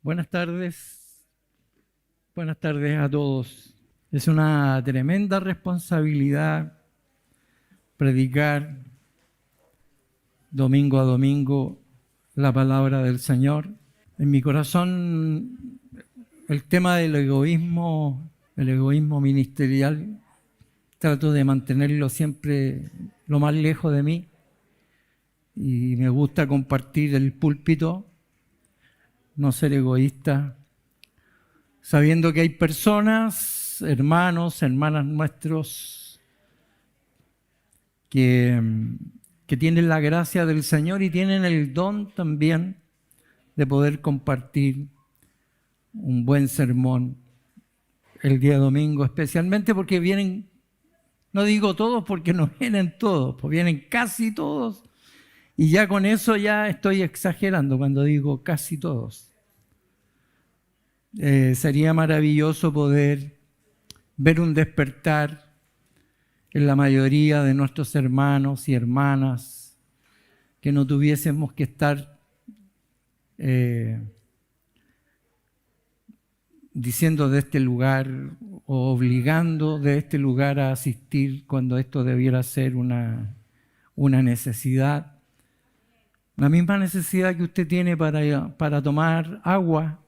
Buenas tardes. Buenas tardes a todos. Es una tremenda responsabilidad predicar domingo a domingo la palabra del Señor. En mi corazón el tema del egoísmo, el egoísmo ministerial, trato de mantenerlo siempre lo más lejos de mí y me gusta compartir el púlpito, no ser egoísta, sabiendo que hay personas, hermanos, hermanas nuestros, que tienen la gracia del Señor y tienen el don también de poder compartir un buen sermón el día domingo, especialmente porque vienen, no digo todos porque no vienen todos, pues vienen casi todos, y ya con eso ya estoy exagerando cuando digo casi todos. Sería maravilloso poder ver un despertar en la mayoría de nuestros hermanos y hermanas, que no tuviésemos que estar diciendo de este lugar o obligando de este lugar a asistir cuando esto debiera ser una necesidad. La misma necesidad que usted tiene para tomar agua,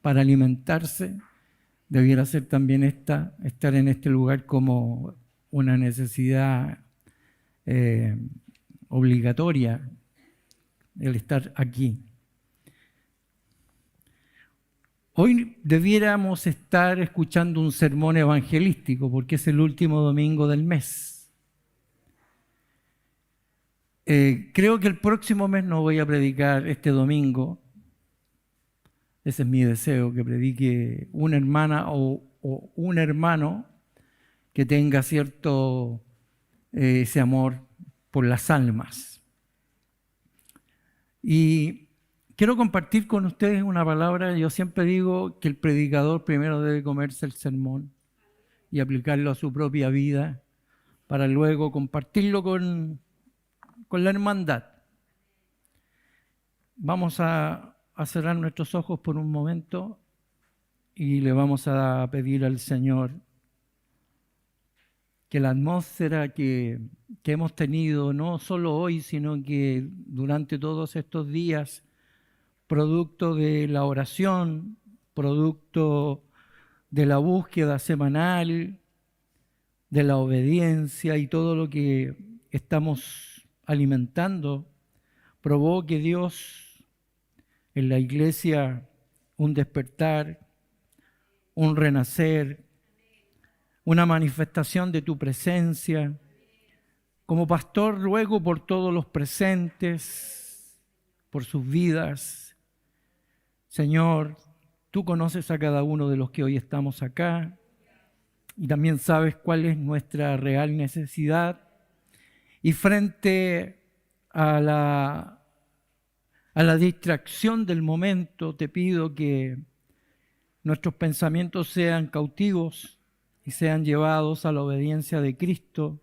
para alimentarse, debiera ser también estar en este lugar como una necesidad obligatoria, el estar aquí. Hoy debiéramos estar escuchando un sermón evangelístico porque es el último domingo del mes. Creo que el próximo mes no voy a predicar este domingo. Ese es mi deseo, que predique una hermana o un hermano que tenga cierto ese amor por las almas. Y quiero compartir con ustedes una palabra. Yo siempre digo que el predicador primero debe comerse el sermón y aplicarlo a su propia vida para luego compartirlo con la hermandad. Vamos a cerrar nuestros ojos por un momento y le vamos a pedir al Señor que la atmósfera que hemos tenido, no solo hoy, sino que durante todos estos días, producto de la oración, producto de la búsqueda semanal, de la obediencia y todo lo que estamos alimentando, provoque Dios en la iglesia un despertar, un renacer, una manifestación de tu presencia. Como pastor ruego por todos los presentes, por sus vidas. Señor, tú conoces a cada uno de los que hoy estamos acá y también sabes cuál es nuestra real necesidad. Y frente a la distracción del momento, te pido que nuestros pensamientos sean cautivos y sean llevados a la obediencia de Cristo,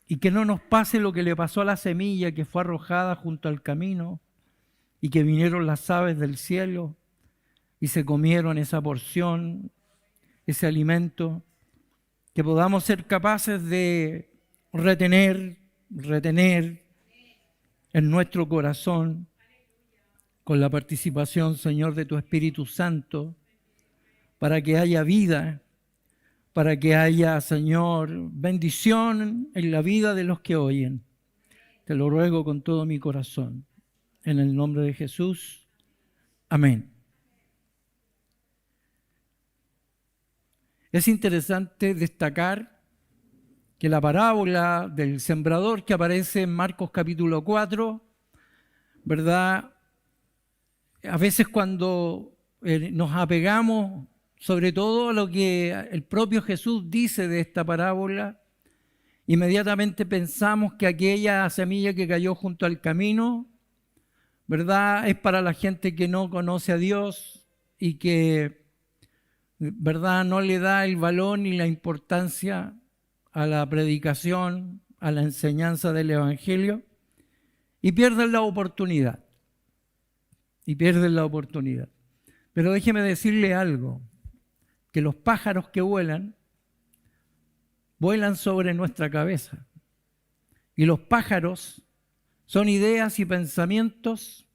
y que no nos pase lo que le pasó a la semilla que fue arrojada junto al camino y que vinieron las aves del cielo y se comieron esa porción, ese alimento, que podamos ser capaces de retener en nuestro corazón, con la participación, Señor, de tu Espíritu Santo, para que haya vida, para que haya, Señor, bendición en la vida de los que oyen. Te lo ruego con todo mi corazón. En el nombre de Jesús. Amén. Es interesante destacar que la parábola del sembrador que aparece en Marcos capítulo 4, ¿verdad? A veces cuando nos apegamos sobre todo a lo que el propio Jesús dice de esta parábola, inmediatamente pensamos que aquella semilla que cayó junto al camino, ¿verdad?, es para la gente que no conoce a Dios y que, ¿verdad?, no le da el valor ni la importancia a la predicación, a la enseñanza del Evangelio, y pierden la oportunidad. Pero déjeme decirle algo, que los pájaros que vuelan sobre nuestra cabeza. Y los pájaros son ideas y pensamientos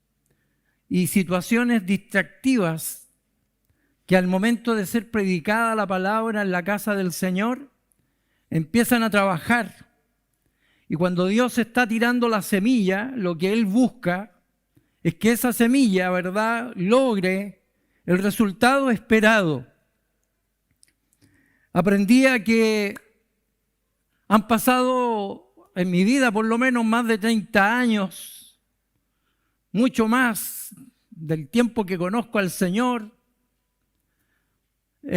y situaciones distractivas que al momento de ser predicada la palabra en la casa del Señor, empiezan a trabajar. Y cuando Dios está tirando la semilla, lo que Él busca es que esa semilla, ¿verdad?, logre el resultado esperado. Aprendí a que han pasado en mi vida por lo menos más de 30 años, mucho más del tiempo que conozco al Señor, y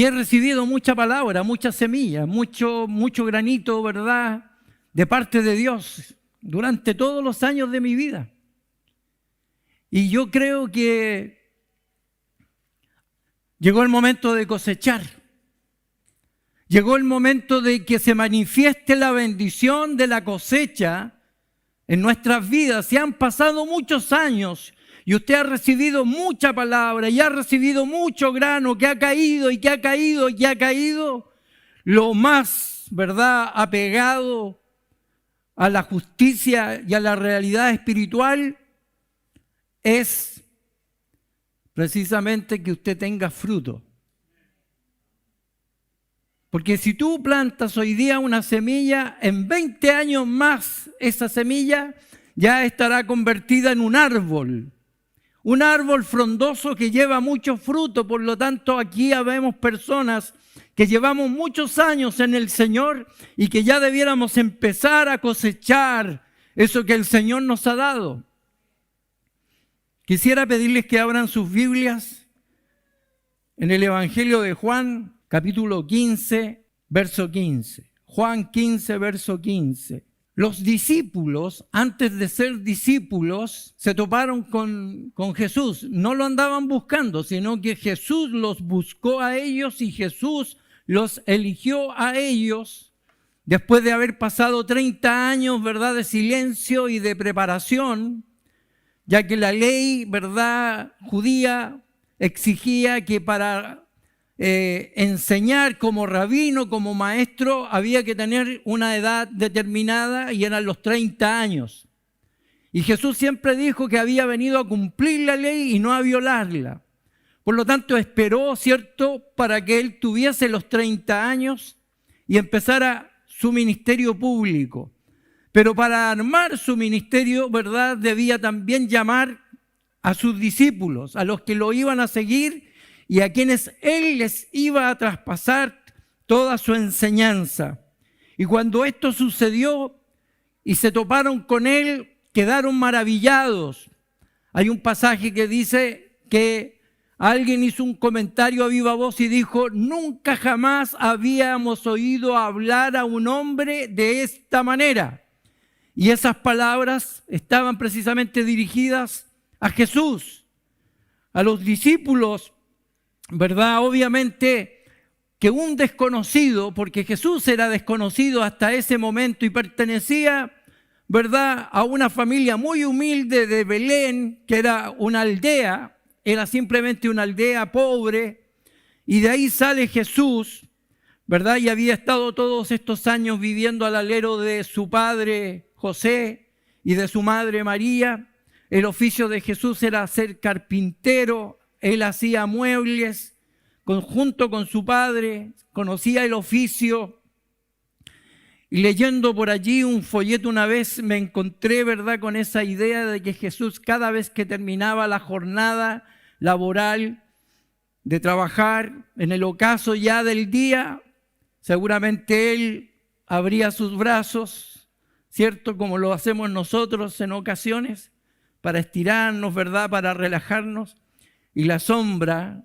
he recibido mucha palabra, mucha semilla, mucho granito, ¿verdad?, de parte de Dios durante todos los años de mi vida. Y yo creo que llegó el momento de cosechar. Llegó el momento de que se manifieste la bendición de la cosecha en nuestras vidas. Se han pasado muchos años y usted ha recibido mucha palabra y ha recibido mucho grano que ha caído y que ha caído y que ha caído. Lo más, ¿verdad?, apegado a la justicia y a la realidad espiritual es precisamente que usted tenga fruto. Porque si tú plantas hoy día una semilla, en 20 años más esa semilla ya estará convertida en un árbol frondoso que lleva mucho fruto. Por lo tanto, aquí habemos personas que llevamos muchos años en el Señor y que ya debiéramos empezar a cosechar eso que el Señor nos ha dado. Quisiera pedirles que abran sus Biblias en el Evangelio de Juan, capítulo 15, verso 15. Juan 15, verso 15. Los discípulos, antes de ser discípulos, se toparon con Jesús. No lo andaban buscando, sino que Jesús los buscó a ellos y Jesús los eligió a ellos después de haber pasado 30 años, ¿verdad?, de silencio y de preparación, ya que la ley, ¿verdad?, judía exigía que para enseñar como rabino, como maestro, había que tener una edad determinada y eran los 30 años. Y Jesús siempre dijo que había venido a cumplir la ley y no a violarla. Por lo tanto, esperó, ¿cierto?, para que él tuviese los 30 años y empezara su ministerio público. Pero para armar su ministerio, ¿verdad?, debía también llamar a sus discípulos, a los que lo iban a seguir y a quienes él les iba a traspasar toda su enseñanza. Y cuando esto sucedió y se toparon con él, quedaron maravillados. Hay un pasaje que dice que alguien hizo un comentario a viva voz y dijo: nunca jamás habíamos oído hablar a un hombre de esta manera. Y esas palabras estaban precisamente dirigidas a Jesús, a los discípulos, ¿verdad? Obviamente que un desconocido, porque Jesús era desconocido hasta ese momento y pertenecía, ¿verdad?, a una familia muy humilde de Belén, que era una aldea, era simplemente una aldea pobre, y de ahí sale Jesús, ¿verdad? Y había estado todos estos años viviendo al alero de su padre José y de su madre María. El oficio de Jesús era ser carpintero. Él hacía muebles junto con su padre, conocía el oficio. Y leyendo por allí un folleto una vez me encontré, ¿verdad?, con esa idea de que Jesús, cada vez que terminaba la jornada laboral de trabajar, en el ocaso ya del día, seguramente él abría sus brazos, ¿cierto?, como lo hacemos nosotros en ocasiones, para estirarnos, ¿verdad?, para relajarnos. Y la sombra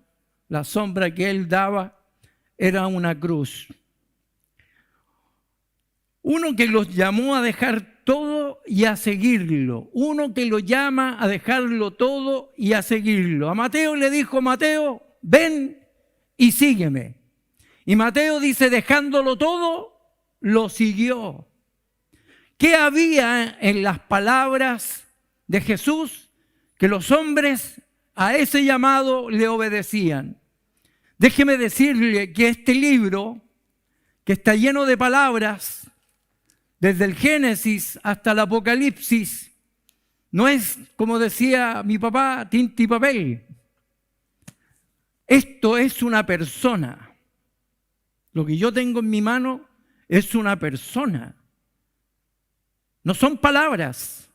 que él daba era una cruz. Uno que los llamó a dejar todo y a seguirlo. Uno que lo llama a dejarlo todo y a seguirlo. A Mateo le dijo: Mateo, ven y sígueme. Y Mateo dice: dejándolo todo, lo siguió. ¿Qué había en las palabras de Jesús que los hombres a ese llamado le obedecían. Déjeme decirle que este libro, que está lleno de palabras, desde el Génesis hasta el Apocalipsis, no es, como decía mi papá, tinta y papel. Esto es una persona. Lo que yo tengo en mi mano es una persona. No son palabras,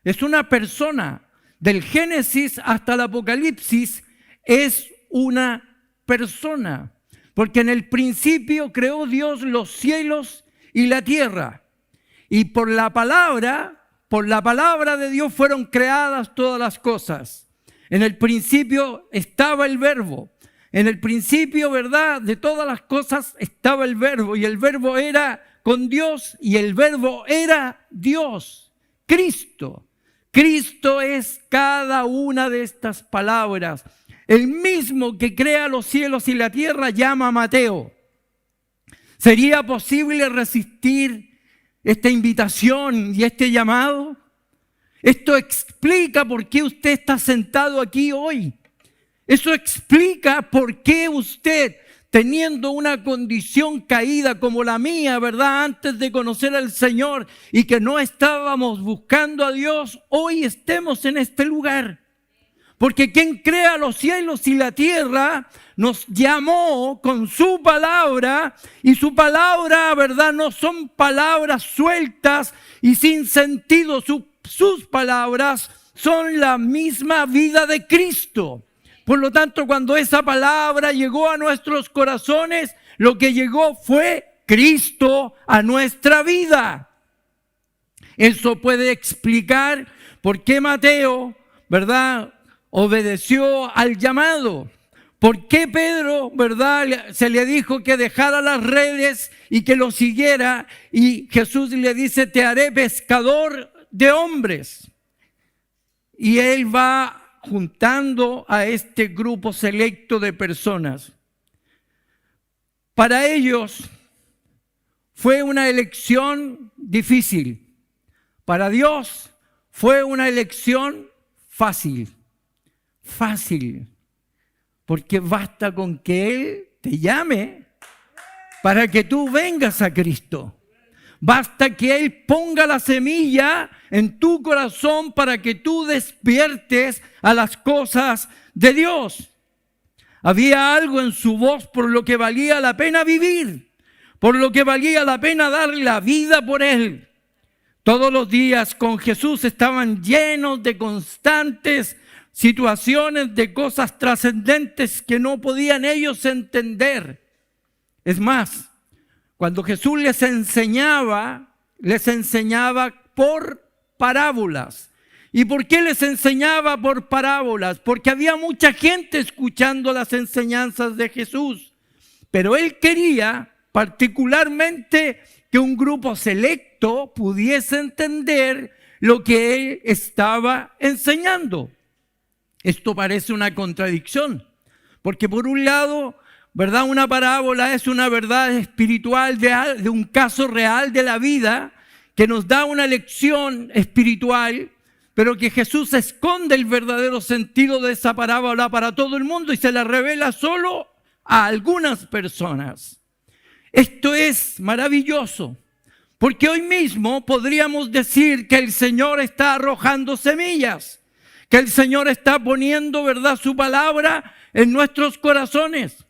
es una persona. Del Génesis hasta el Apocalipsis es una persona. Porque en el principio creó Dios los cielos y la tierra. Y por la palabra de Dios fueron creadas todas las cosas. En el principio estaba el Verbo. En el principio, ¿verdad?, de todas las cosas estaba el Verbo. Y el Verbo era con Dios y el Verbo era Dios, Cristo. Cristo es cada una de estas palabras. El mismo que crea los cielos y la tierra llama a Mateo. ¿Sería posible resistir esta invitación y este llamado? Esto explica por qué usted está sentado aquí hoy. Eso explica por qué usted, teniendo una condición caída como la mía, ¿verdad?, antes de conocer al Señor y que no estábamos buscando a Dios, hoy estemos en este lugar. Porque quien crea los cielos y la tierra nos llamó con su palabra, y su palabra, ¿verdad?, no son palabras sueltas y sin sentido. Sus palabras son la misma vida de Cristo. Por lo tanto, cuando esa palabra llegó a nuestros corazones, lo que llegó fue Cristo a nuestra vida. Eso puede explicar por qué Mateo, ¿verdad?, obedeció al llamado. ¿Por qué Pedro, verdad, se le dijo que dejara las redes y que lo siguiera? Y Jesús le dice: te haré pescador de hombres. Y él va juntando a este grupo selecto de personas. Para ellos fue una elección difícil. Para Dios fue una elección fácil. Fácil. Porque basta con que Él te llame para que tú vengas a Cristo. Basta que Él ponga la semilla en tu corazón para que tú despiertes a las cosas de Dios. Había algo en su voz por lo que valía la pena vivir, por lo que valía la pena dar la vida por Él. Todos los días con Jesús estaban llenos de constantes situaciones, de cosas trascendentes que no podían ellos entender. Es más, cuando Jesús les enseñaba por parábolas. ¿Y por qué les enseñaba por parábolas? Porque había mucha gente escuchando las enseñanzas de Jesús. Pero Él quería particularmente que un grupo selecto pudiese entender lo que Él estaba enseñando. Esto parece una contradicción, porque por un lado, ¿verdad?, una parábola es una verdad espiritual de un caso real de la vida que nos da una lección espiritual, pero que Jesús esconde el verdadero sentido de esa parábola para todo el mundo y se la revela solo a algunas personas. Esto es maravilloso, porque hoy mismo podríamos decir que el Señor está arrojando semillas, que el Señor está poniendo, ¿verdad?, su palabra en nuestros corazones.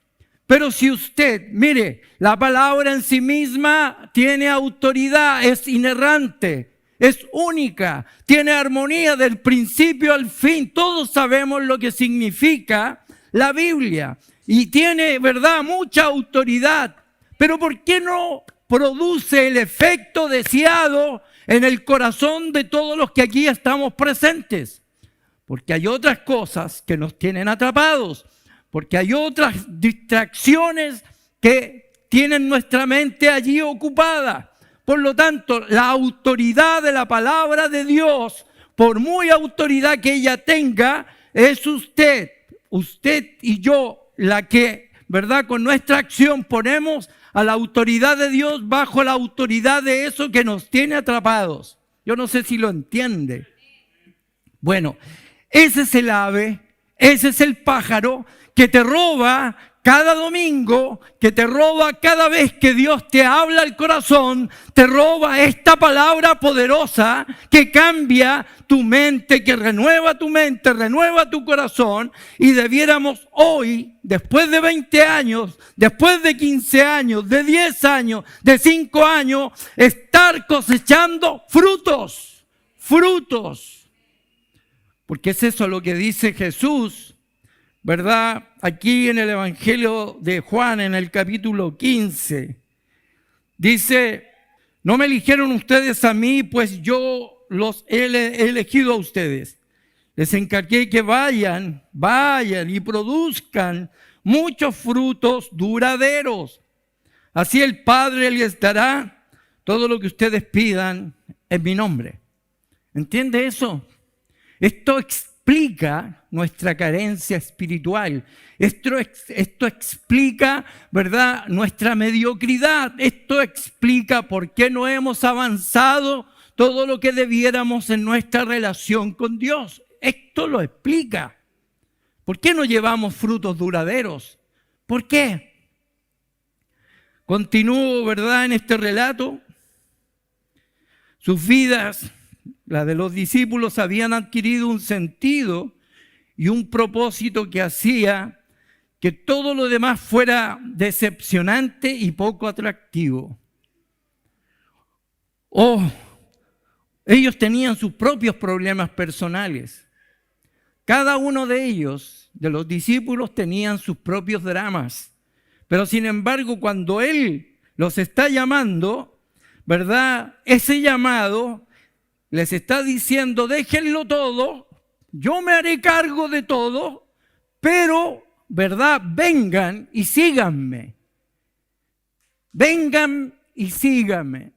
Pero si usted, mire, la palabra en sí misma tiene autoridad, es inerrante, es única, tiene armonía del principio al fin. Todos sabemos lo que significa la Biblia y tiene, ¿verdad?, mucha autoridad. Pero ¿por qué no produce el efecto deseado en el corazón de todos los que aquí estamos presentes? Porque hay otras cosas que nos tienen atrapados, porque hay otras distracciones que tienen nuestra mente allí ocupada. Por lo tanto, la autoridad de la palabra de Dios, por muy autoridad que ella tenga, es usted y yo, la que, ¿verdad?, con nuestra acción ponemos a la autoridad de Dios bajo la autoridad de eso que nos tiene atrapados. Yo no sé si lo entiende. Bueno, ese es el ave, ese es el pájaro que te roba cada domingo, que te roba cada vez que Dios te habla al corazón, te roba esta palabra poderosa que cambia tu mente, que renueva tu mente, renueva tu corazón. Y debiéramos hoy, después de 20 años, después de 15 años, de 10 años, de 5 años, estar cosechando frutos, frutos. Porque es eso lo que dice Jesús, ¿verdad? Aquí en el Evangelio de Juan, en el capítulo 15, dice: no me eligieron ustedes a mí, pues yo los he elegido a ustedes. Les encargué que vayan y produzcan muchos frutos duraderos. Así el Padre les dará todo lo que ustedes pidan en mi nombre. ¿Entiende eso? Esto explica nuestra carencia espiritual. Esto explica, ¿verdad?, nuestra mediocridad. Esto explica por qué no hemos avanzado todo lo que debiéramos en nuestra relación con Dios. Esto lo explica. ¿Por qué no llevamos frutos duraderos? ¿Por qué? Continúo, ¿verdad?, en este relato. Sus vidas, la de los discípulos, habían adquirido un sentido y un propósito que hacía que todo lo demás fuera decepcionante y poco atractivo. Ellos tenían sus propios problemas personales. Cada uno de ellos, de los discípulos, tenían sus propios dramas. Pero sin embargo, cuando Él los está llamando, ¿verdad?, ese llamado les está diciendo: déjenlo todo, yo me haré cargo de todo, pero, ¿verdad?, vengan y síganme. Vengan y síganme.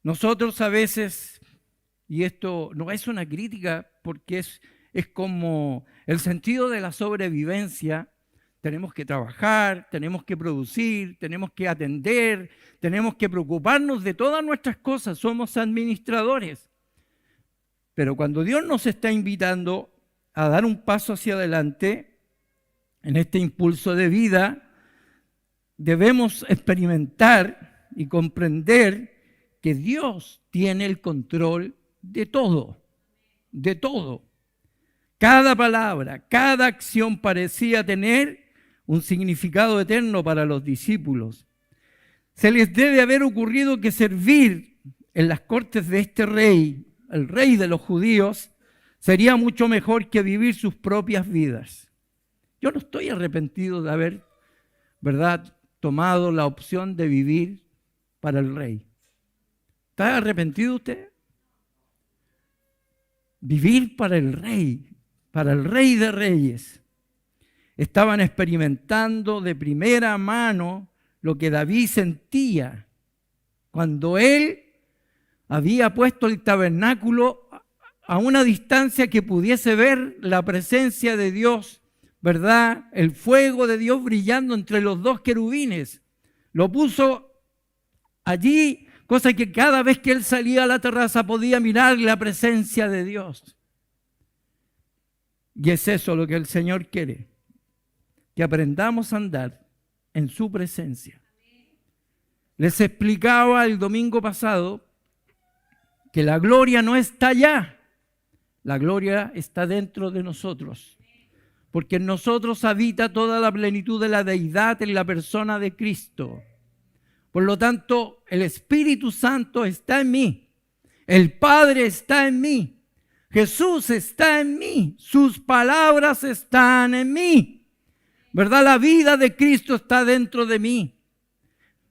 Nosotros a veces, y esto no es una crítica porque es como el sentido de la sobrevivencia, tenemos que trabajar, tenemos que producir, tenemos que atender, tenemos que preocuparnos de todas nuestras cosas, somos administradores. Pero cuando Dios nos está invitando a dar un paso hacia adelante, en este impulso de vida, debemos experimentar y comprender que Dios tiene el control de todo, de todo. Cada palabra, cada acción parecía tener un significado eterno para los discípulos. Se les debe haber ocurrido que servir en las cortes de este rey, el rey de los judíos, sería mucho mejor que vivir sus propias vidas. Yo no estoy arrepentido de haber, ¿verdad?, tomado la opción de vivir para el rey. ¿Está arrepentido usted? Vivir para el rey de reyes. Estaban experimentando de primera mano lo que David sentía cuando él había puesto el tabernáculo a una distancia que pudiese ver la presencia de Dios, ¿verdad?, el fuego de Dios brillando entre los dos querubines. Lo puso allí, cosa que cada vez que él salía a la terraza podía mirar la presencia de Dios. Y es eso lo que el Señor quiere, que aprendamos a andar en su presencia. Les explicaba el domingo pasado que la gloria no está allá, la gloria está dentro de nosotros, porque en nosotros habita toda la plenitud de la deidad en la persona de Cristo. Por lo tanto, el Espíritu Santo está en mí, el Padre está en mí, Jesús está en mí, sus palabras están en mí, ¿verdad? La vida de Cristo está dentro de mí.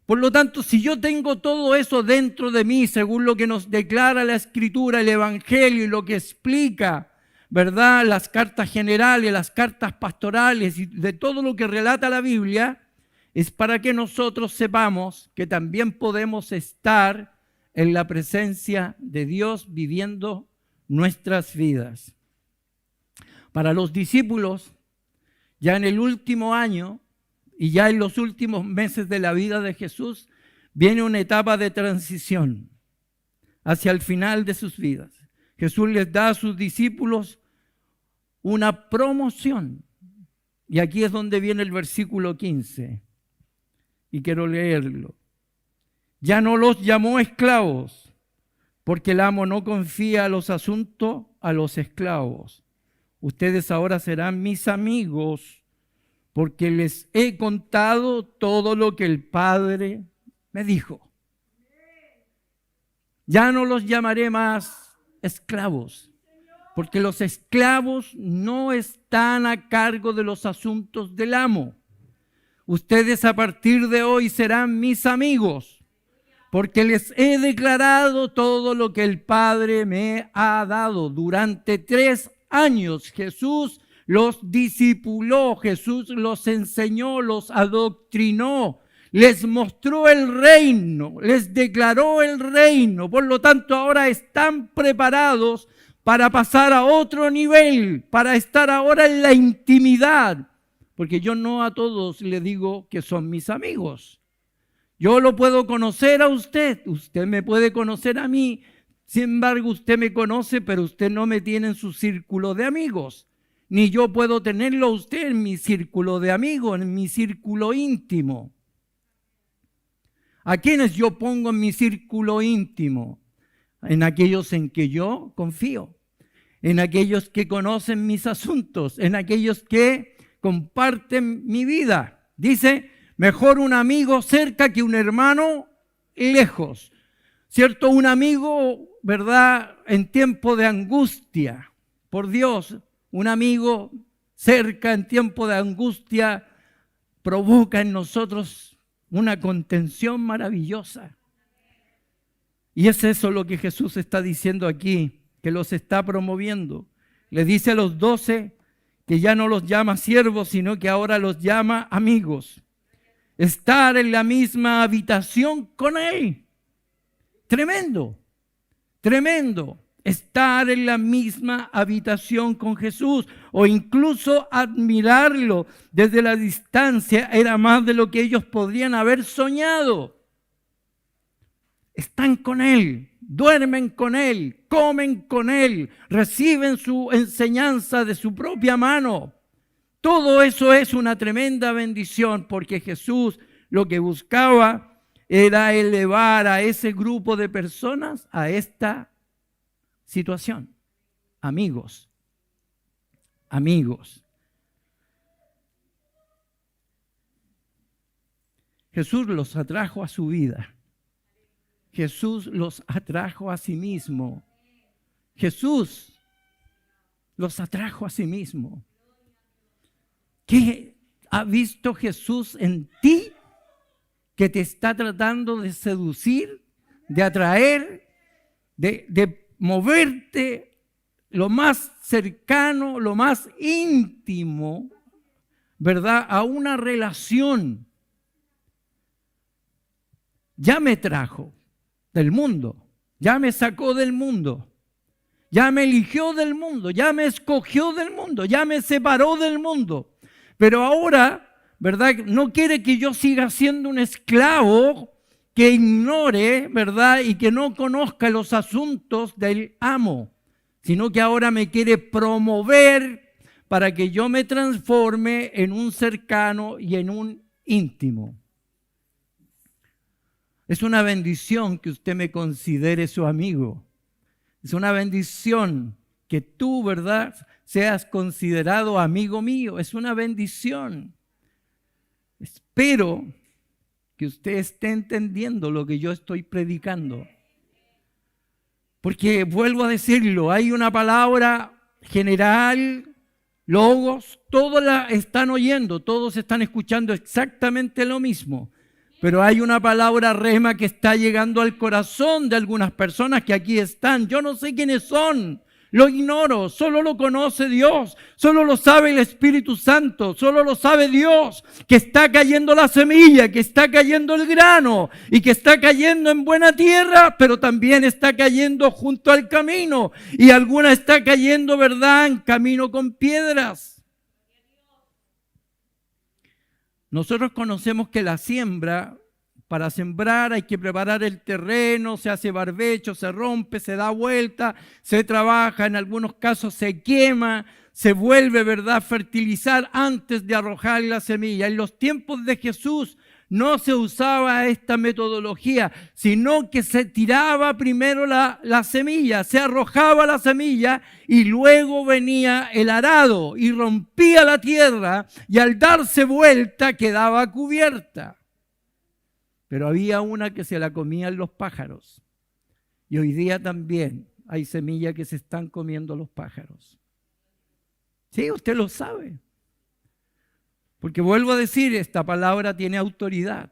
Por lo tanto, si yo tengo todo eso dentro de mí, según lo que nos declara la Escritura, el Evangelio y lo que explica, ¿verdad?, las cartas generales, las cartas pastorales y de todo lo que relata la Biblia, es para que nosotros sepamos que también podemos estar en la presencia de Dios viviendo nuestras vidas. Para los discípulos, ya en el último año y ya en los últimos meses de la vida de Jesús, viene una etapa de transición hacia el final de sus vidas. Jesús les da a sus discípulos una promoción. Y aquí es donde viene el versículo 15. Y quiero leerlo. Ya no los llamó esclavos, porque el amo no confía los asuntos a los esclavos. Ustedes ahora serán mis amigos, porque les he contado todo lo que el Padre me dijo. Ya no los llamaré más esclavos, porque los esclavos no están a cargo de los asuntos del amo. Ustedes a partir de hoy serán mis amigos, porque les he declarado todo lo que el Padre me ha dado. Durante 3 años Jesús los discipuló, Jesús los enseñó, los adoctrinó, les mostró el reino, les declaró el reino. Por lo tanto, ahora están preparados para pasar a otro nivel, para estar ahora en la intimidad. Porque yo no a todos le digo que son mis amigos. Yo lo puedo conocer a usted, usted me puede conocer a mí. Sin embargo, usted me conoce, pero usted no me tiene en su círculo de amigos. Ni yo puedo tenerlo a usted en mi círculo de amigos, en mi círculo íntimo. ¿A quiénes yo pongo en mi círculo íntimo? En aquellos en que yo confío, en aquellos que conocen mis asuntos, en aquellos que comparten mi vida. Dice, mejor un amigo cerca que un hermano lejos. ¿Cierto? Un amigo, ¿verdad? En tiempo de angustia, por Dios, un amigo cerca en tiempo de angustia provoca en nosotros una contención maravillosa. Y es eso lo que Jesús está diciendo aquí, que los está promoviendo. Le dice a los 12 que ya no los llama siervos, sino que ahora los llama amigos. Estar en la misma habitación con Él. Tremendo, tremendo. Estar en la misma habitación con Jesús o incluso admirarlo desde la distancia era más de lo que ellos podrían haber soñado. Están con Él, duermen con Él, comen con Él, reciben su enseñanza de su propia mano. Todo eso es una tremenda bendición porque Jesús lo que buscaba era elevar a ese grupo de personas a esta situación. Amigos, amigos. Jesús los atrajo a su vida. Jesús los atrajo a sí mismo. Jesús los atrajo a sí mismo. ¿Qué ha visto Jesús en ti que te está tratando de seducir, de atraer, de moverte lo más cercano, lo más íntimo, ¿verdad? A una relación? Ya me trajo del mundo, ya me sacó del mundo, ya me eligió del mundo, ya me escogió del mundo, ya me separó del mundo. Pero ahora, ¿verdad? No quiere que yo siga siendo un esclavo que ignore, ¿verdad? Y que no conozca los asuntos del amo, sino que ahora me quiere promover para que yo me transforme en un cercano y en un íntimo. Es una bendición que usted me considere su amigo. Es una bendición que tú, ¿verdad?, seas considerado amigo mío. Es una bendición. Espero que usted esté entendiendo lo que yo estoy predicando. Porque vuelvo a decirlo, hay una palabra general, logos, todos la están oyendo, todos están escuchando exactamente lo mismo. Pero hay una palabra rema que está llegando al corazón de algunas personas que aquí están. Yo no sé quiénes son, lo ignoro, solo lo conoce Dios, solo lo sabe el Espíritu Santo, solo lo sabe Dios, que está cayendo la semilla, que está cayendo el grano y que está cayendo en buena tierra, pero también está cayendo junto al camino y alguna está cayendo, ¿verdad?, en camino con piedras. Nosotros conocemos que la siembra, para sembrar hay que preparar el terreno, se hace barbecho, se rompe, se da vuelta, se trabaja, en algunos casos se quema, se vuelve, ¿verdad?, a fertilizar antes de arrojar la semilla. En los tiempos de Jesús no se usaba esta metodología, sino que se tiraba primero la semilla, se arrojaba la semilla y luego venía el arado y rompía la tierra y al darse vuelta quedaba cubierta. Pero había una que se la comían los pájaros y hoy día también hay semillas que se están comiendo los pájaros. Sí, usted lo sabe. Porque vuelvo a decir, esta palabra tiene autoridad.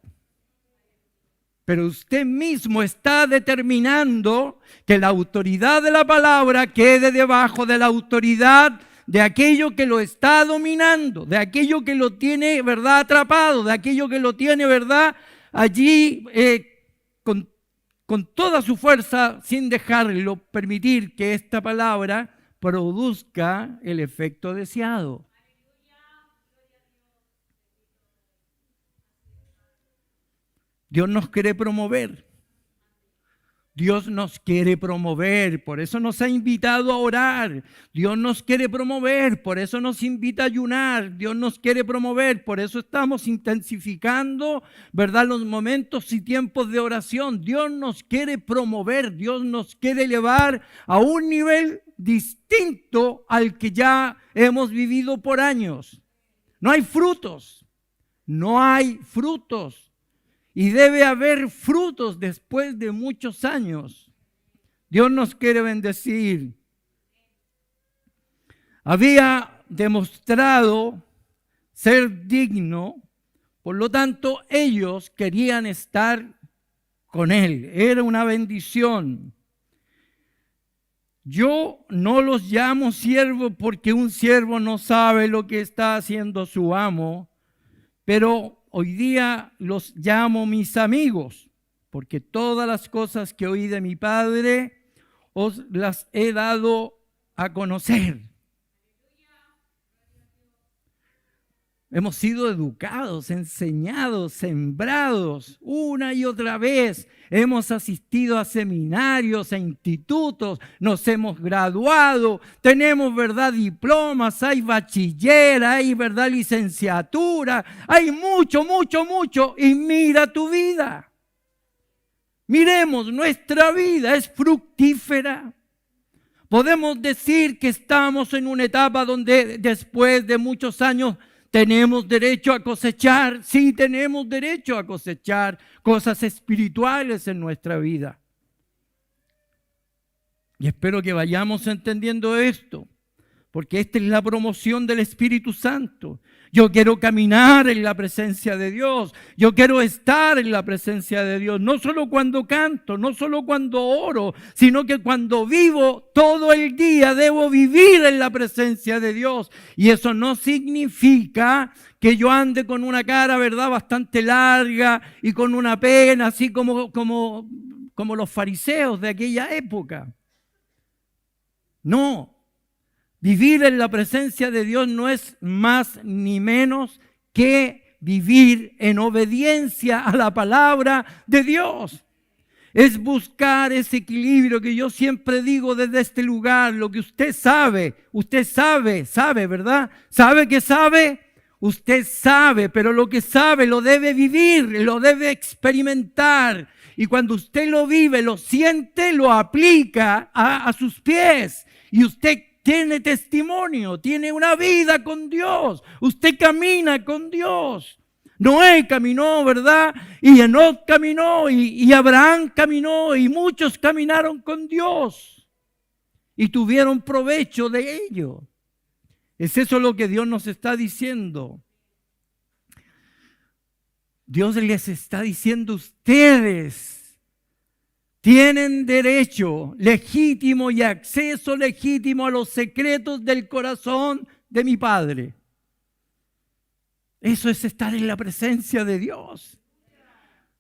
Pero usted mismo está determinando que la autoridad de la palabra quede debajo de la autoridad de aquello que lo está dominando, de aquello que lo tiene, ¿verdad?, atrapado, de aquello que lo tiene, ¿verdad?, allí con toda su fuerza, sin dejarlo permitir que esta palabra produzca el efecto deseado. Dios nos quiere promover. Dios nos quiere promover, por eso nos ha invitado a orar. Dios nos quiere promover, por eso nos invita a ayunar. Dios nos quiere promover, por eso estamos intensificando, ¿verdad?, los momentos y tiempos de oración. Dios nos quiere promover, Dios nos quiere elevar a un nivel distinto al que ya hemos vivido por años. No hay frutos, no hay frutos. Y debe haber frutos después de muchos años. Dios nos quiere bendecir. Había demostrado ser digno, por lo tanto ellos querían estar con Él. Era una bendición. Yo no los llamo siervos porque un siervo no sabe lo que está haciendo su amo, pero hoy día los llamo mis amigos, porque todas las cosas que oí de mi Padre os las he dado a conocer. Hemos sido educados, enseñados, sembrados una y otra vez. Hemos asistido a seminarios, a institutos, nos hemos graduado, tenemos, ¿verdad?, diplomas, hay bachiller, hay, ¿verdad?, licenciatura, hay mucho, mucho, mucho. Y mira tu vida. Miremos, nuestra vida es fructífera. Podemos decir que estamos en una etapa donde después de muchos años tenemos derecho a cosechar, sí tenemos derecho a cosechar cosas espirituales en nuestra vida. Y espero que vayamos entendiendo esto, porque esta es la promoción del Espíritu Santo. Yo quiero caminar en la presencia de Dios, yo quiero estar en la presencia de Dios, no solo cuando canto, no solo cuando oro, sino que cuando vivo todo el día debo vivir en la presencia de Dios. Y eso no significa que yo ande con una cara, ¿verdad?, bastante larga y con una pena, así como los fariseos de aquella época. No. Vivir en la presencia de Dios no es más ni menos que vivir en obediencia a la palabra de Dios. Es buscar ese equilibrio que yo siempre digo desde este lugar, lo que usted sabe, ¿verdad? ¿Sabe que sabe? Usted sabe, pero lo que sabe lo debe vivir, lo debe experimentar. Y cuando usted lo vive, lo siente, lo aplica a sus pies. Y usted tiene testimonio, tiene una vida con Dios. Usted camina con Dios. Noé caminó, ¿verdad? Y Enoc caminó, y Abraham caminó, y muchos caminaron con Dios. Y tuvieron provecho de ello. Es eso lo que Dios nos está diciendo. Dios les está diciendo, ustedes tienen derecho legítimo y acceso legítimo a los secretos del corazón de mi Padre. Eso es estar en la presencia de Dios.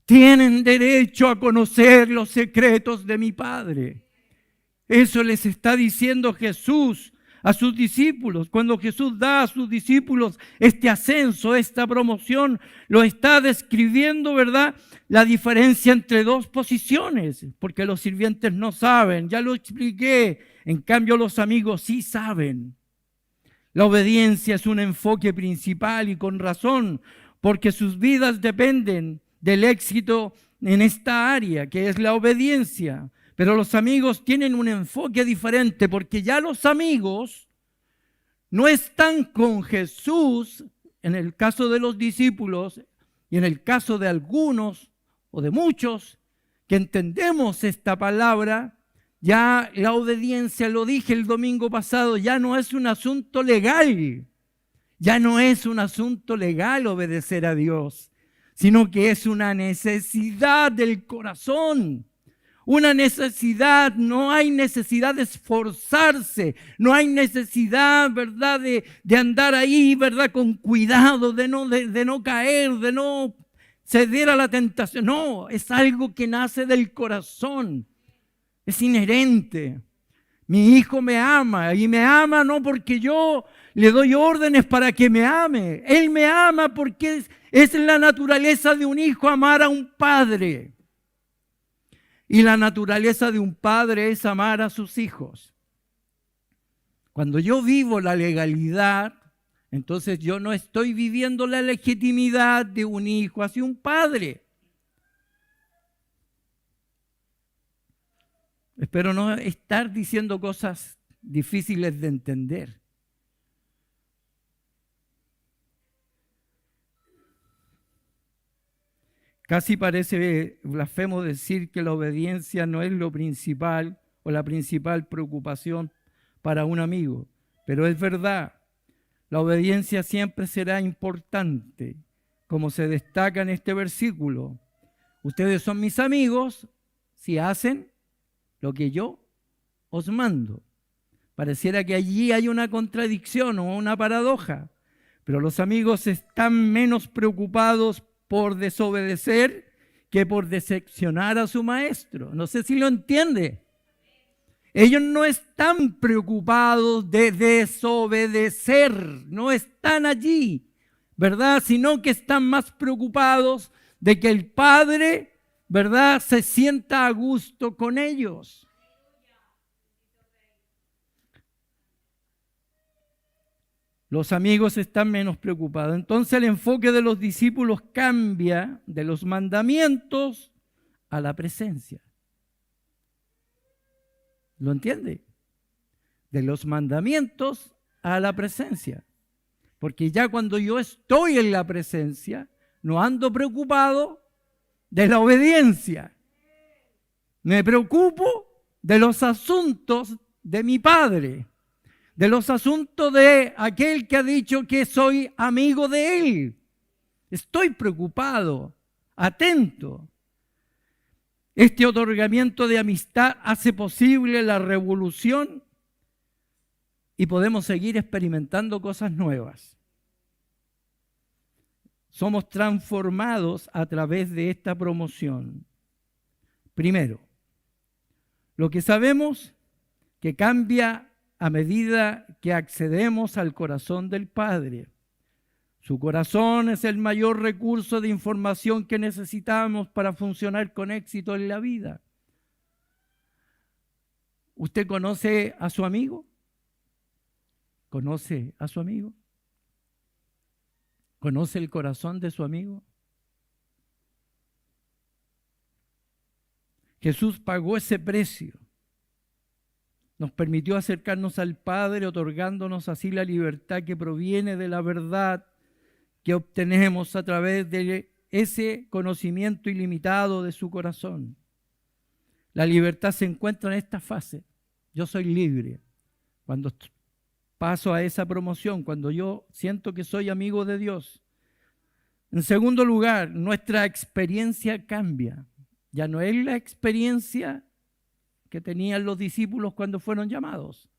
Tienen derecho a conocer los secretos de mi Padre. Eso les está diciendo Jesús a sus discípulos. Cuando Jesús da a sus discípulos este ascenso, esta promoción, lo está describiendo, ¿verdad?, la diferencia entre dos posiciones, porque los sirvientes no saben, ya lo expliqué, en cambio los amigos sí saben. La obediencia es un enfoque principal y con razón, porque sus vidas dependen del éxito en esta área, que es la obediencia. Pero los amigos tienen un enfoque diferente, porque ya los amigos no están con Jesús, en el caso de los discípulos y en el caso de algunos o de muchos que entendemos esta palabra. Ya la obediencia, lo dije el domingo pasado, ya no es un asunto legal. Ya no es un asunto legal obedecer a Dios, sino que es una necesidad del corazón. Una necesidad, no hay necesidad de esforzarse, no hay necesidad, ¿verdad?, de andar ahí, ¿verdad?, con cuidado, de no caer, de no ceder a la tentación. No, es algo que nace del corazón. Es inherente. Mi hijo me ama y me ama no porque yo le doy órdenes para que me ame. Él me ama porque es la naturaleza de un hijo amar a un padre. Y la naturaleza de un padre es amar a sus hijos. Cuando yo vivo la legalidad, entonces yo no estoy viviendo la legitimidad de un hijo hacia un padre. Espero no estar diciendo cosas difíciles de entender. Casi parece blasfemo decir que la obediencia no es lo principal o la principal preocupación para un amigo, pero es verdad. La obediencia siempre será importante, como se destaca en este versículo. Ustedes son mis amigos si hacen lo que yo os mando. Pareciera que allí hay una contradicción o una paradoja, pero los amigos están menos preocupados por desobedecer que por decepcionar a su maestro. No sé si lo entiende. Ellos no están preocupados de desobedecer, no están allí, ¿verdad? Sino que están más preocupados de que el Padre, ¿verdad?, se sienta a gusto con ellos. Los amigos están menos preocupados. Entonces el enfoque de los discípulos cambia de los mandamientos a la presencia. ¿Lo entiende? De los mandamientos a la presencia. Porque ya cuando yo estoy en la presencia, no ando preocupado de la obediencia. Me preocupo de los asuntos de mi Padre, de los asuntos de aquel que ha dicho que soy amigo de Él. Estoy preocupado, atento. Este otorgamiento de amistad hace posible la revolución y podemos seguir experimentando cosas nuevas. Somos transformados a través de esta promoción. Primero, lo que sabemos que cambia a medida que accedemos al corazón del Padre. Su corazón es el mayor recurso de información que necesitamos para funcionar con éxito en la vida. ¿Usted conoce a su amigo? ¿Conoce a su amigo? ¿Conoce el corazón de su amigo? Jesús pagó ese precio. Nos permitió acercarnos al Padre, otorgándonos así la libertad que proviene de la verdad que obtenemos a través de ese conocimiento ilimitado de su corazón. La libertad se encuentra en esta fase. Yo soy libre. Cuando paso a esa promoción, cuando yo siento que soy amigo de Dios. En segundo lugar, nuestra experiencia cambia. Ya no es la experiencia que tenían los discípulos cuando fueron llamados,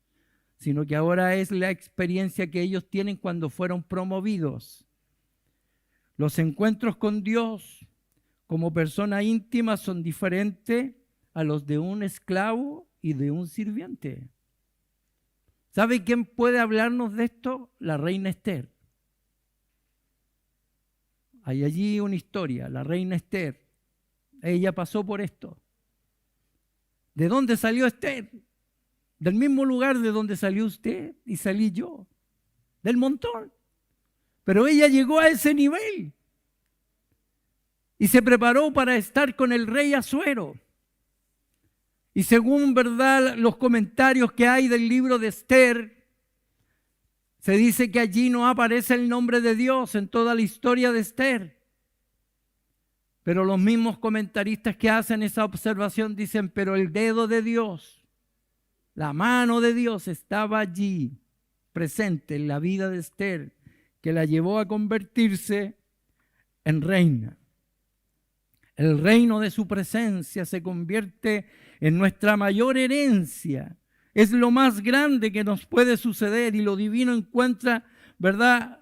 sino que ahora es la experiencia que ellos tienen cuando fueron promovidos. Los encuentros con Dios como persona íntima son diferentes a los de un esclavo y de un sirviente. ¿Sabe quién puede hablarnos de esto? La reina Esther. Hay allí una historia, la reina Esther. Ella pasó por esto. ¿De dónde salió Esther? Del mismo lugar de donde salió usted y salí yo. del montón. Pero ella llegó a ese nivel y se preparó para estar con el rey Asuero. Y según, ¿verdad?, los comentarios que hay del libro de Esther, se dice que allí no aparece el nombre de Dios en toda la historia de Esther. Pero los mismos comentaristas que hacen esa observación dicen, pero el dedo de Dios, la mano de Dios estaba allí, presente en la vida de Esther, que la llevó a convertirse en reina. El reino de su presencia se convierte en nuestra mayor herencia. Es lo más grande que nos puede suceder y lo divino encuentra, ¿verdad?,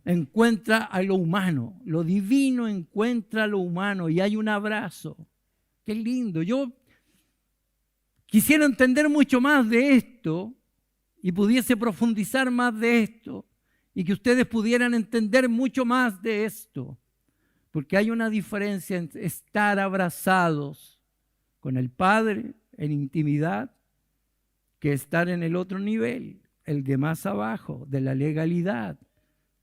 encuentra a lo humano. Lo divino encuentra a lo humano y hay un abrazo. Qué lindo. Yo quisiera entender mucho más de esto y pudiese profundizar más de esto y que ustedes pudieran entender mucho más de esto. Porque hay una diferencia entre estar abrazados con el Padre en intimidad que estar en el otro nivel, el de más abajo, de la legalidad,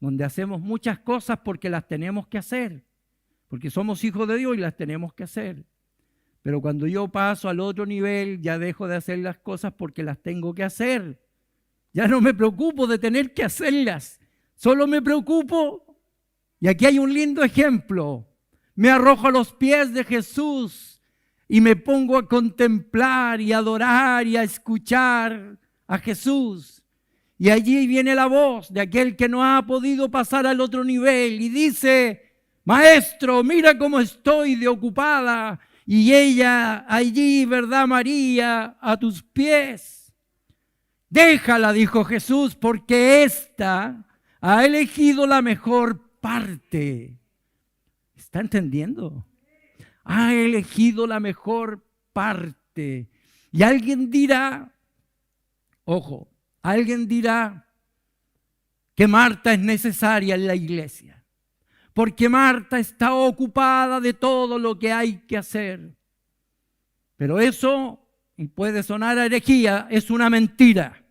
donde hacemos muchas cosas porque las tenemos que hacer, porque somos hijos de Dios y las tenemos que hacer. Pero cuando yo paso al otro nivel, ya dejo de hacer las cosas porque las tengo que hacer. Ya no me preocupo de tener que hacerlas, solo me preocupo. Y aquí hay un lindo ejemplo. Me arrojo a los pies de Jesús y me pongo a contemplar y a adorar y a escuchar a Jesús. Y allí viene la voz de aquel que no ha podido pasar al otro nivel y dice, Maestro, mira cómo estoy de ocupada. Y ella allí, ¿verdad, María? A tus pies. Déjala, dijo Jesús, porque ésta ha elegido la mejor parte. ¿Está entendiendo? Ha elegido la mejor parte. Y alguien dirá, ojo, alguien dirá que Marta es necesaria en la iglesia, porque Marta está ocupada de todo lo que hay que hacer. Pero eso, y puede sonar a herejía, es una mentira.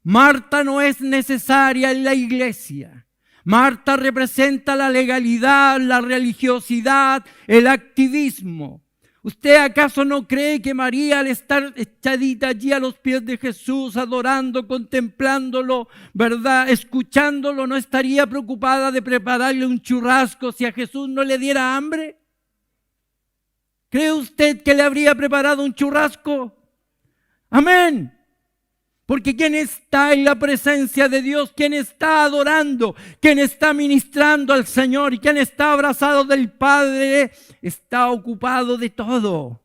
Marta no es necesaria en la iglesia. Marta representa la legalidad, la religiosidad, el activismo. ¿Usted acaso no cree que María, al estar echadita allí a los pies de Jesús, adorando, contemplándolo, ¿verdad?, escuchándolo, no estaría preocupada de prepararle un churrasco si a Jesús no le diera hambre? ¿Cree usted que le habría preparado un churrasco? Amén. Porque quien está en la presencia de Dios, quien está adorando, quien está ministrando al Señor y quien está abrazado del Padre, está ocupado de todo.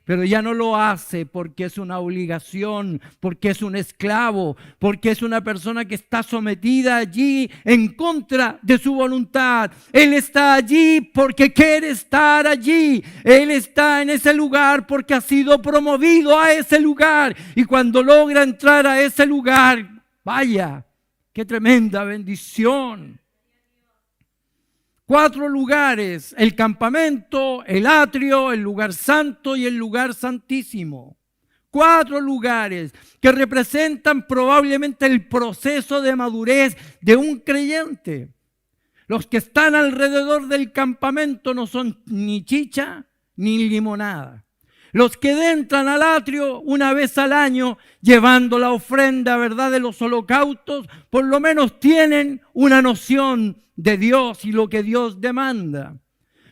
Pero ya no lo hace porque es una obligación, porque es un esclavo, porque es una persona que está sometida allí en contra de su voluntad. Él está allí porque quiere estar allí. Él está en ese lugar porque ha sido promovido a ese lugar. Y cuando logra entrar a ese lugar, vaya, qué tremenda bendición. 4 lugares: el campamento, el atrio, el lugar santo y el lugar santísimo. 4 lugares que representan probablemente el proceso de madurez de un creyente. Los que están alrededor del campamento no son ni chicha ni limonada. Los que entran al atrio una vez al año llevando la ofrenda, ¿verdad?, de los holocaustos, por lo menos tienen una noción de Dios y lo que Dios demanda.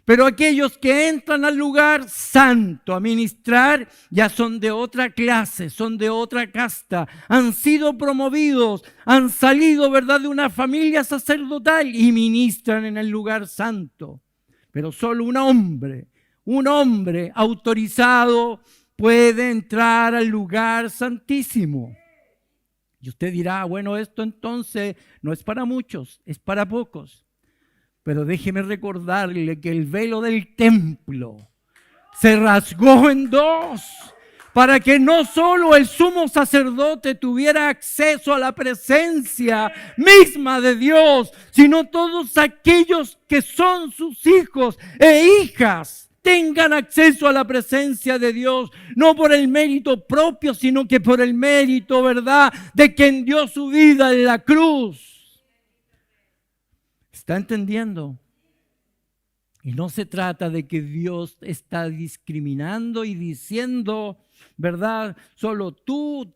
Pero aquellos que entran al lugar santo a ministrar ya son de otra clase, son de otra casta, han sido promovidos, han salido, ¿verdad?, de una familia sacerdotal y ministran en el lugar santo. Pero solo un hombre autorizado puede entrar al lugar santísimo. Y usted dirá, bueno, esto entonces no es para muchos, es para pocos. Pero déjeme recordarle que el velo del templo se rasgó en 2 para que no solo el sumo sacerdote tuviera acceso a la presencia misma de Dios, sino todos aquellos que son sus hijos e hijas tengan acceso a la presencia de Dios, no por el mérito propio, sino que por el mérito, ¿verdad?, de quien dio su vida en la cruz. ¿Está entendiendo? Y no se trata de que Dios está discriminando y diciendo, ¿verdad? Solo tú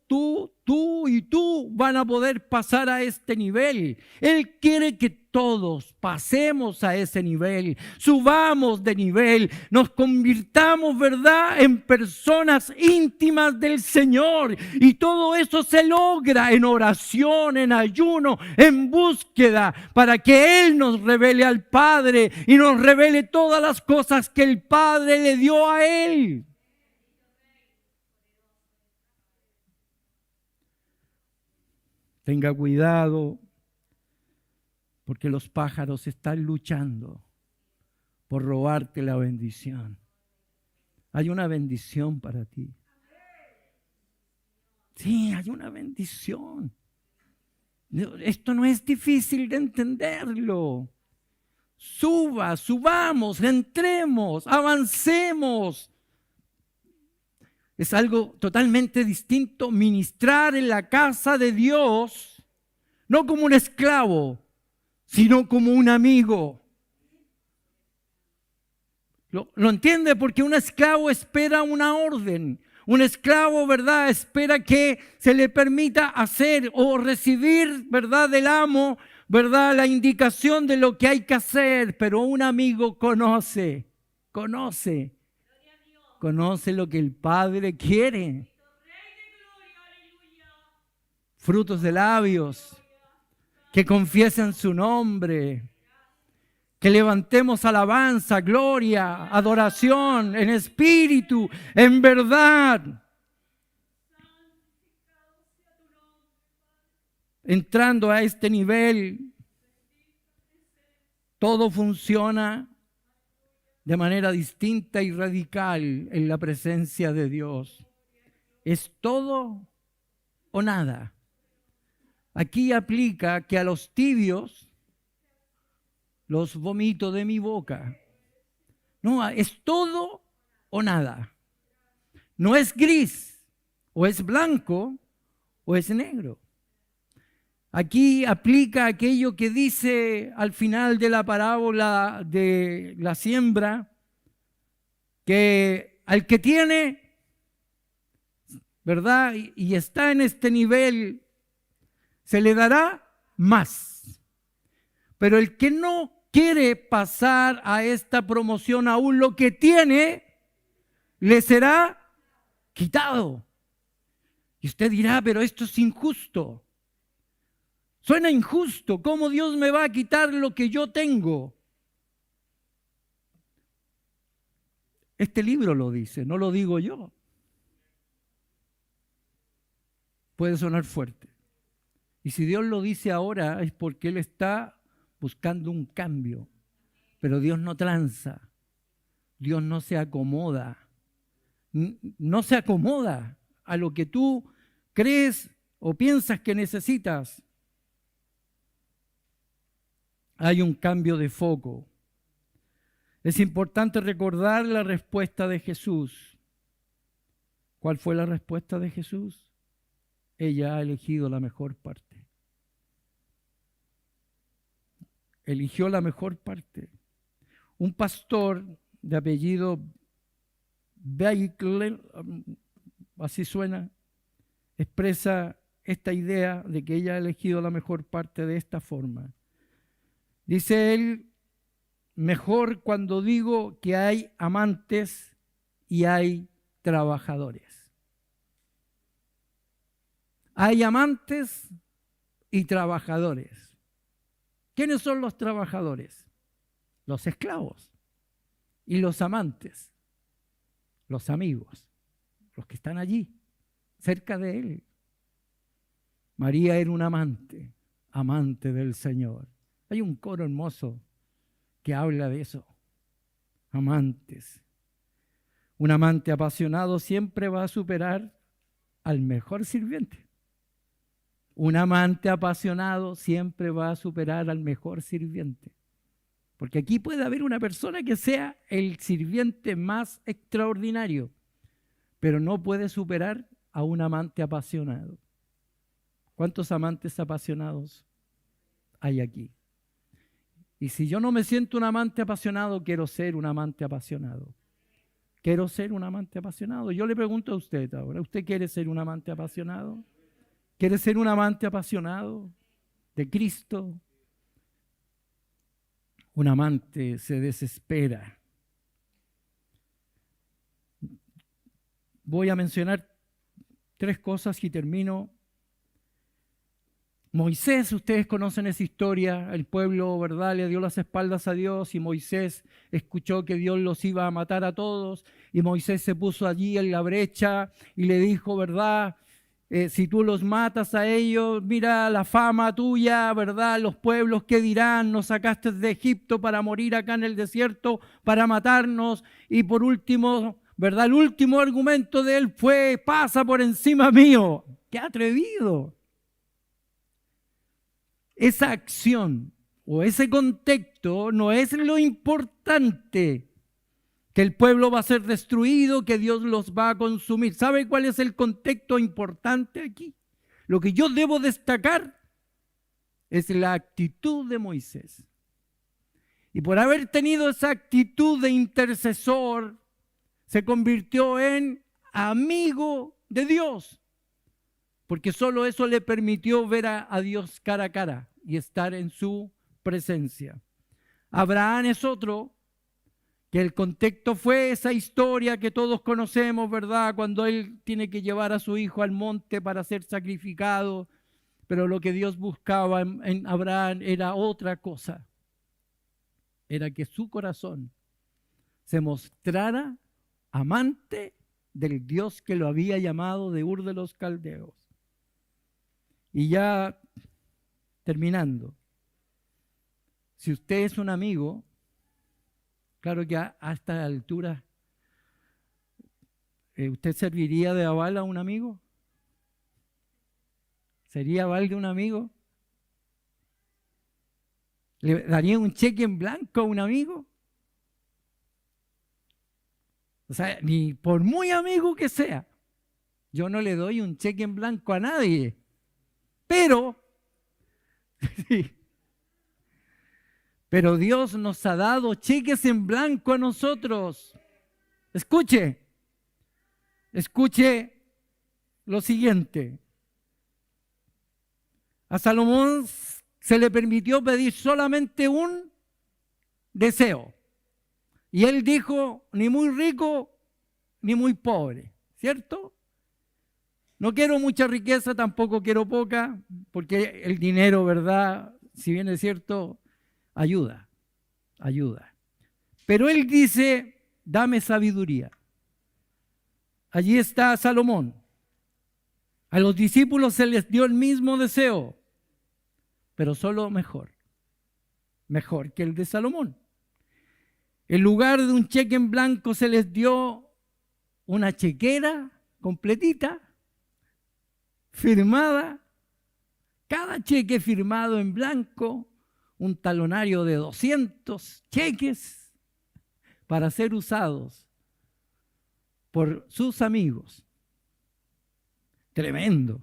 y tú van a poder pasar a este nivel. Él quiere que todos pasemos a ese nivel, subamos de nivel, nos convirtamos, ¿verdad?, en personas íntimas del Señor. Y todo eso se logra en oración, en ayuno, en búsqueda, para que Él nos revele al Padre y nos revele todas las cosas que el Padre le dio a Él. Tenga cuidado, porque los pájaros están luchando por robarte la bendición. Hay una bendición para ti. Sí, hay una bendición. Esto no es difícil de entenderlo. Subamos, entremos, avancemos. Es algo totalmente distinto ministrar en la casa de Dios, no como un esclavo, sino como un amigo. ¿Lo entiende? Porque un esclavo espera una orden. Un esclavo, ¿verdad?, espera que se le permita hacer o recibir, ¿verdad?, del amo, ¿verdad?, la indicación de lo que hay que hacer. Pero un amigo conoce lo que el Padre quiere. Frutos de labios que confiesen su nombre, que levantemos alabanza, gloria, adoración en espíritu, en verdad. Entrando a este nivel, todo funciona de manera distinta y radical en la presencia de Dios. Es todo o nada. Aquí aplica que a los tibios los vomito de mi boca. No, es todo o nada. No es gris, o es blanco, o es negro. Aquí aplica aquello que dice al final de la parábola de la siembra, que al que tiene, ¿verdad?, y está en este nivel, se le dará más. Pero el que no quiere pasar a esta promoción, aún lo que tiene, le será quitado. Y usted dirá, pero esto es injusto. Suena injusto. ¿Cómo Dios me va a quitar lo que yo tengo? Este libro lo dice, no lo digo yo. Puede sonar fuerte. Y si Dios lo dice ahora es porque Él está buscando un cambio. Pero Dios no tranza. Dios no se acomoda. No se acomoda a lo que tú crees o piensas que necesitas. Hay un cambio de foco. Es importante recordar la respuesta de Jesús. ¿Cuál fue la respuesta de Jesús? Ella ha elegido la mejor parte. Eligió la mejor parte. Un pastor de apellido Beigel, así suena, expresa esta idea de que ella ha elegido la mejor parte de esta forma. Dice él, mejor cuando digo que hay amantes y hay trabajadores. Hay amantes y trabajadores. ¿Quiénes son los trabajadores? Los esclavos. Y los amantes, los amigos, los que están allí, cerca de él. María era una amante, amante del Señor. Hay un coro hermoso que habla de eso. Amantes. Un amante apasionado siempre va a superar al mejor sirviente. Un amante apasionado siempre va a superar al mejor sirviente. Porque aquí puede haber una persona que sea el sirviente más extraordinario, pero no puede superar a un amante apasionado. ¿Cuántos amantes apasionados hay aquí? Y si yo no me siento un amante apasionado, quiero ser un amante apasionado. Quiero ser un amante apasionado. Yo le pregunto a usted ahora, ¿usted quiere ser un amante apasionado? ¿Quiere ser un amante apasionado de Cristo? Un amante se desespera. Voy a mencionar 3 cosas y termino. Moisés, ustedes conocen esa historia, el pueblo, ¿verdad?, le dio las espaldas a Dios y Moisés escuchó que Dios los iba a matar a todos y Moisés se puso allí en la brecha y le dijo, ¿verdad?, si tú los matas a ellos, mira la fama tuya, ¿verdad?, los pueblos, ¿qué dirán? Nos sacaste de Egipto para morir acá en el desierto, para matarnos. Y por último, ¿verdad?, el último argumento de él fue, pasa por encima mío. ¡Qué atrevido! Esa acción o ese contexto no es lo importante, que el pueblo va a ser destruido, que Dios los va a consumir. ¿Sabe cuál es el contexto importante aquí? Lo que yo debo destacar es la actitud de Moisés. Y por haber tenido esa actitud de intercesor, se convirtió en amigo de Dios. Porque solo eso le permitió ver a Dios cara a cara y estar en su presencia. Abraham es otro, que el contexto fue esa historia que todos conocemos, ¿verdad? Cuando él tiene que llevar a su hijo al monte para ser sacrificado, pero lo que Dios buscaba en Abraham era otra cosa. Era que su corazón se mostrara amante del Dios que lo había llamado de Ur de los Caldeos. Y ya terminando, si usted es un amigo, claro que a esta altura, ¿usted serviría de aval a un amigo? ¿Sería aval de un amigo? ¿Le daría un cheque en blanco a un amigo? O sea, ni por muy amigo que sea, yo no le doy un cheque en blanco a nadie. Pero, sí, pero Dios nos ha dado cheques en blanco a nosotros. Escuche lo siguiente. A Salomón se le permitió pedir solamente un deseo. Y él dijo, ni muy rico, ni muy pobre, ¿cierto? No quiero mucha riqueza, tampoco quiero poca, porque el dinero, ¿verdad?, si bien es cierto, ayuda. Pero él dice, dame sabiduría. Allí está Salomón. A los discípulos se les dio el mismo deseo, pero solo mejor que el de Salomón. En lugar de un cheque en blanco se les dio una chequera completita, firmada, cada cheque firmado en blanco, un talonario de 200 cheques para ser usados por sus amigos. Tremendo.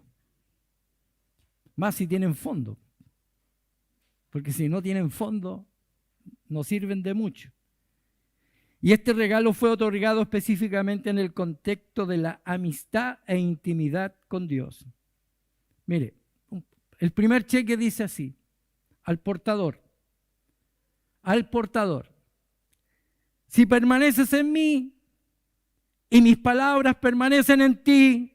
Más si tienen fondo, porque si no tienen fondo, no sirven de mucho. Y este regalo fue otorgado específicamente en el contexto de la amistad e intimidad con Dios. Mire, el primer cheque dice así, al portador, si permaneces en mí y mis palabras permanecen en ti,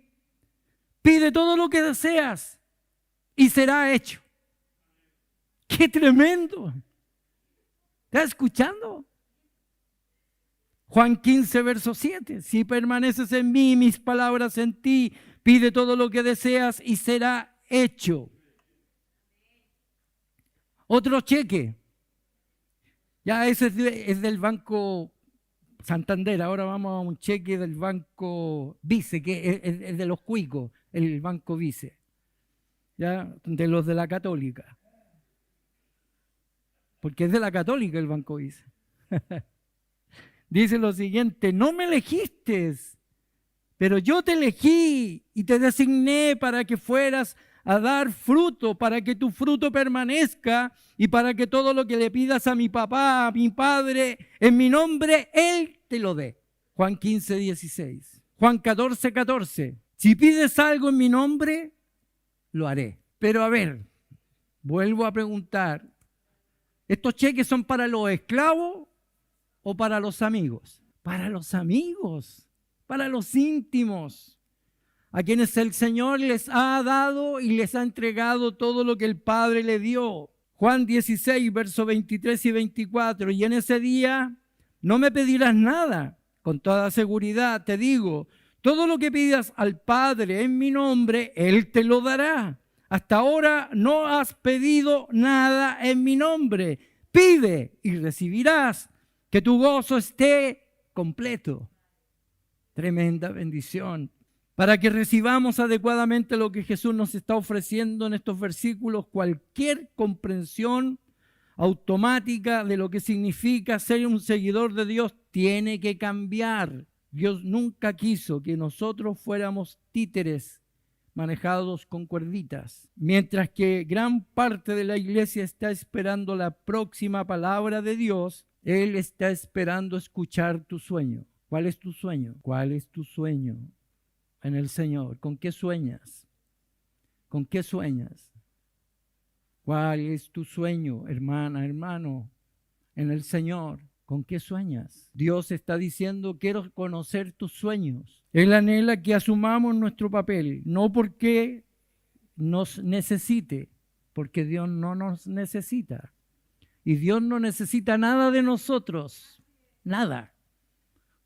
pide todo lo que deseas y será hecho. ¡Qué tremendo! ¿Estás escuchando? Juan 15, verso 7. Si permaneces en mí y mis palabras en ti, pide todo lo que deseas y será hecho. Otro cheque. Ya ese es del Banco Santander. Ahora vamos a un cheque del Banco Vice, que es de los cuicos, el Banco Vice. Ya, de los de la Católica. porque es de la Católica el Banco Vice. Dice lo siguiente: no me elegiste, pero yo te elegí y te designé para que fueras a dar fruto, para que tu fruto permanezca y para que todo lo que le pidas a mi papá, a mi padre, en mi nombre, Él te lo dé. Juan 15, 16. Juan 14, 14. Si pides algo en mi nombre, lo haré. Pero a ver, vuelvo a preguntar, ¿estos cheques son para los esclavos o para los amigos? Para los amigos, para los íntimos, a quienes el Señor les ha dado y les ha entregado todo lo que el Padre le dio. Juan 16, versos 23 y 24. Y en ese día no me pedirás nada. Con toda seguridad te digo, todo lo que pidas al Padre en mi nombre, Él te lo dará. Hasta ahora no has pedido nada en mi nombre. Pide y recibirás, que tu gozo esté completo. Tremenda bendición. Para que recibamos adecuadamente lo que Jesús nos está ofreciendo en estos versículos, cualquier comprensión automática de lo que significa ser un seguidor de Dios tiene que cambiar. Dios nunca quiso que nosotros fuéramos títeres manejados con cuerditas, mientras que gran parte de la iglesia está esperando la próxima palabra de Dios. Él está esperando escuchar tu sueño. ¿Cuál es tu sueño? ¿Cuál es tu sueño en el Señor? ¿Con qué sueñas? ¿Con qué sueñas? ¿Cuál es tu sueño, hermana, hermano, en el Señor? ¿Con qué sueñas? Dios está diciendo, quiero conocer tus sueños. Él anhela que asumamos nuestro papel, no porque nos necesite, porque Dios no nos necesita. Y Dios no necesita nada de nosotros, nada.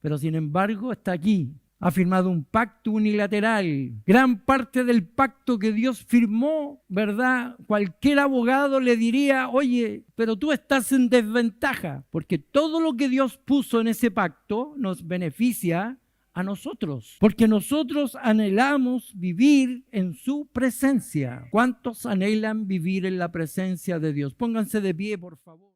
Pero sin embargo está aquí. Ha firmado un pacto unilateral. Gran parte del pacto que Dios firmó, ¿verdad? Cualquier abogado le diría, oye, pero tú estás en desventaja, porque todo lo que Dios puso en ese pacto nos beneficia a nosotros, porque nosotros anhelamos vivir en su presencia. ¿Cuántos anhelan vivir en la presencia de Dios? Pónganse de pie, por favor.